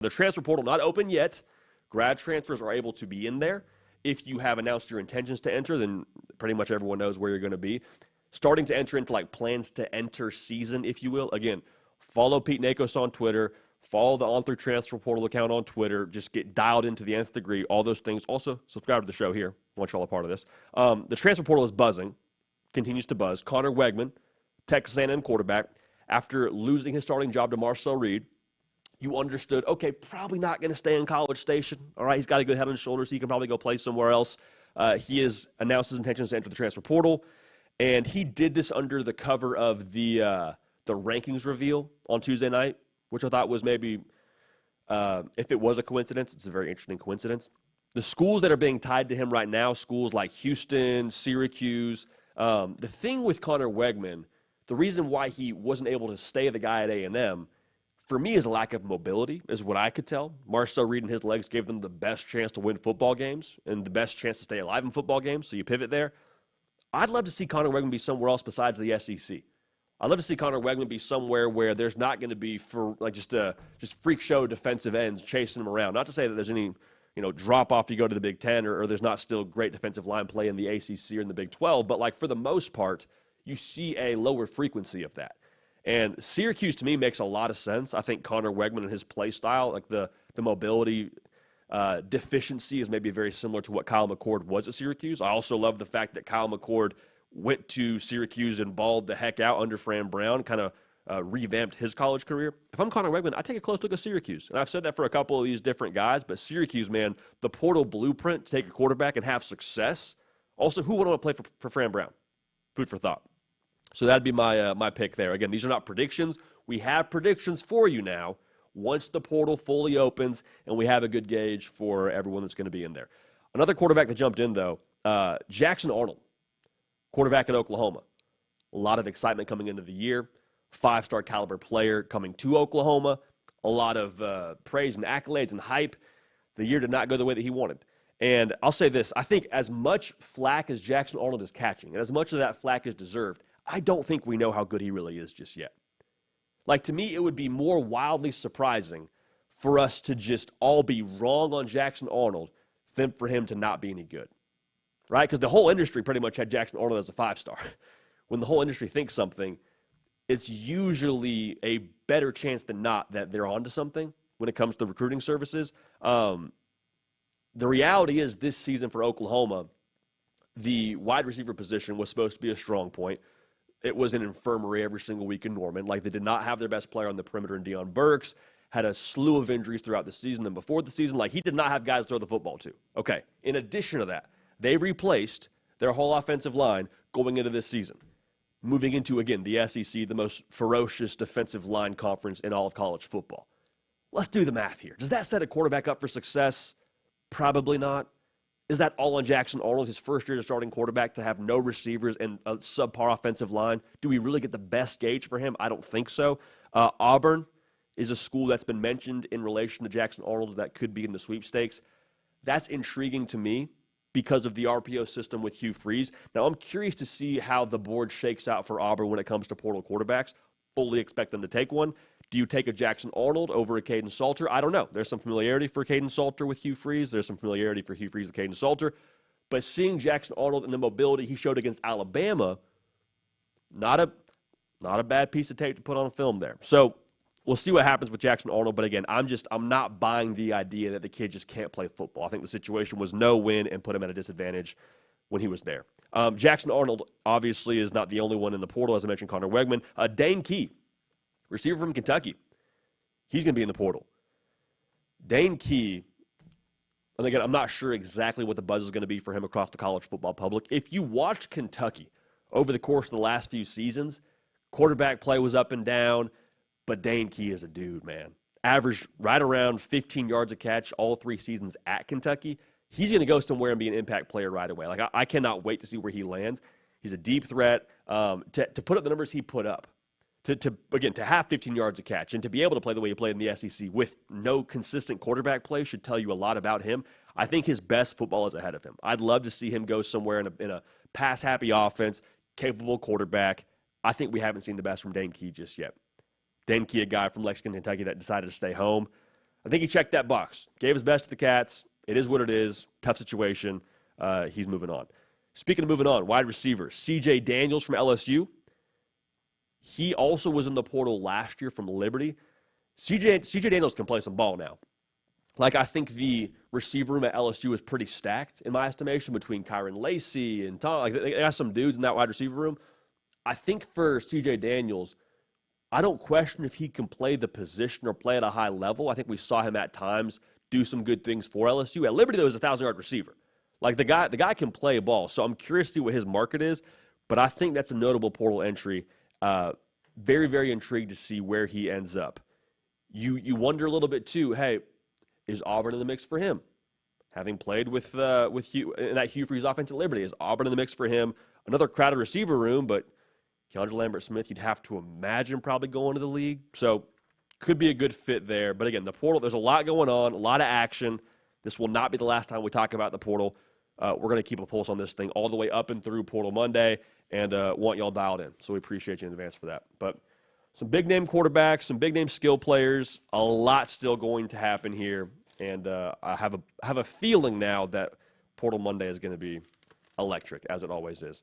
The transfer portal not open yet. Grad transfers are able to be in there. If you have announced your intentions to enter, then pretty much everyone knows where you're going to be. Starting to enter into like plans to enter season, if you will. Again, follow Pete Nakos on Twitter. Follow the On Through Transfer Portal account on Twitter. Just get dialed into the nth degree, all those things. Also, subscribe to the show here. I want you all a part of this. The transfer portal is buzzing, continues to buzz. Conor Wegman, Texas A&M quarterback, after losing his starting job to Marcel Reed, you understood, okay, probably not going to stay in College Station. All right, he's got a good head on his shoulders. He can probably go play somewhere else. He has announced his intentions to enter the transfer portal, and he did this under the cover of the rankings reveal on Tuesday night, which I thought was maybe, if it was a coincidence, it's a very interesting coincidence. The schools that are being tied to him right now, schools like Houston, Syracuse, the thing with Conor Wegman, the reason why he wasn't able to stay the guy at A&M, for me, is a lack of mobility, is what I could tell. Marcel Reed and his legs gave them the best chance to win football games and the best chance to stay alive in football games, so you pivot there. I'd love to see Conor Wegman be somewhere else besides the SEC. I'd love to see Conor Wegman be somewhere where there's not going to be for like just freak show defensive ends chasing him around. Not to say that there's any drop off you go to the Big Ten or there's not still great defensive line play in the ACC or in the Big 12, but like for the most part, you see a lower frequency of that. And Syracuse, to me, makes a lot of sense. I think Conor Wegman and his play style, like the mobility deficiency is maybe very similar to what Kyle McCord was at Syracuse. I also love the fact that Kyle McCord went to Syracuse and balled the heck out under Fran Brown, kind of revamped his college career. If I'm Conor Wegman, I take a close look at Syracuse. And I've said that for a couple of these different guys, but Syracuse, man, the portal blueprint to take a quarterback and have success. Also, who would want to play for Fran Brown? Food for thought. So that'd be my pick there. Again, these are not predictions. We have predictions for you now once the portal fully opens and we have a good gauge for everyone that's going to be in there. Another quarterback that jumped in, though, Jackson Arnold, quarterback at Oklahoma. A lot of excitement coming into the year. 5-star caliber player coming to Oklahoma. A lot of praise and accolades and hype. The year did not go the way that he wanted. And I'll say this. I think as much flack as Jackson Arnold is catching, and as much of that flack is deserved, I don't think we know how good he really is just yet. Like, to me, it would be more wildly surprising for us to just all be wrong on Jackson Arnold than for him to not be any good, right? Because the whole industry pretty much had Jackson Arnold as a 5-star. When the whole industry thinks something, it's usually a better chance than not that they're onto something when it comes to recruiting services. The reality is this season for Oklahoma, the wide receiver position was supposed to be a strong point. It was an infirmary every single week in Norman. Like, they did not have their best player on the perimeter in Deion Burks, had a slew of injuries throughout the season and before the season. Like, he did not have guys to throw the football to. Okay, in addition to that, they replaced their whole offensive line going into this season. Moving into, again, the SEC, the most ferocious defensive line conference in all of college football. Let's do the math here. Does that set a quarterback up for success? Probably not. Is that all on Jackson Arnold, his first year as starting quarterback, to have no receivers and a subpar offensive line? Do we really get the best gauge for him? I don't think so. Auburn is a school that's been mentioned in relation to Jackson Arnold that could be in the sweepstakes. That's intriguing to me because of the RPO system with Hugh Freeze. Now, I'm curious to see how the board shakes out for Auburn when it comes to portal quarterbacks. Fully expect them to take one. Do you take a Jackson Arnold over a Caden Salter? I don't know. There's some familiarity for Caden Salter with Hugh Freeze. There's some familiarity for Hugh Freeze with Caden Salter. But seeing Jackson Arnold and the mobility he showed against Alabama, not a bad piece of tape to put on film there. So we'll see what happens with Jackson Arnold. But again, I'm not buying the idea that the kid just can't play football. I think the situation was no win and put him at a disadvantage when he was there. Jackson Arnold obviously is not the only one in the portal. As I mentioned, Conor Wegman. Dane Key, receiver from Kentucky. He's going to be in the portal. Dane Key, and again, I'm not sure exactly what the buzz is going to be for him across the college football public. If you watched Kentucky over the course of the last few seasons, quarterback play was up and down, but Dane Key is a dude, man. Averaged right around 15 yards a catch all 3 seasons at Kentucky. He's going to go somewhere and be an impact player right away. Like, I cannot wait to see where he lands. He's a deep threat. To put up the numbers he put up, to have 15 yards a catch and to be able to play the way he played in the SEC with no consistent quarterback play should tell you a lot about him. I think his best football is ahead of him. I'd love to see him go somewhere in a pass-happy offense, capable quarterback. I think we haven't seen the best from Dane Key just yet. Dane Key, a guy from Lexington, Kentucky that decided to stay home. I think he checked that box. Gave his best to the Cats. It is what it is. Tough situation. He's moving on. Speaking of moving on, wide receiver, C.J. Daniels from LSU. He also was in the portal last year from Liberty. C.J. Daniels can play some ball now. Like, I think the receiver room at LSU is pretty stacked, in my estimation, between Kyron Lacey and Tom. Like, they got some dudes in that wide receiver room. I think for C.J. Daniels, I don't question if he can play the position or play at a high level. I think we saw him at times do some good things for LSU. At Liberty, though, he's a 1,000-yard receiver. Like, the guy can play ball. So I'm curious to see what his market is, but I think that's a notable portal entry. Very, very intrigued to see where he ends up. You wonder a little bit, too, hey, is Auburn in the mix for him? Having played with Hugh in that Hugh Freeze offense at Liberty, is Auburn in the mix for him? Another crowded receiver room, but Keandre Lambert-Smith, you'd have to imagine probably going to the league. So could be a good fit there. But again, the portal, there's a lot going on, a lot of action. This will not be the last time we talk about the portal. We're going to keep a pulse on this thing all the way up and through Portal Monday and want y'all dialed in. So we appreciate you in advance for that. But some big-name quarterbacks, some big-name skill players, a lot still going to happen here. And I have a feeling now that Portal Monday is going to be electric, as it always is.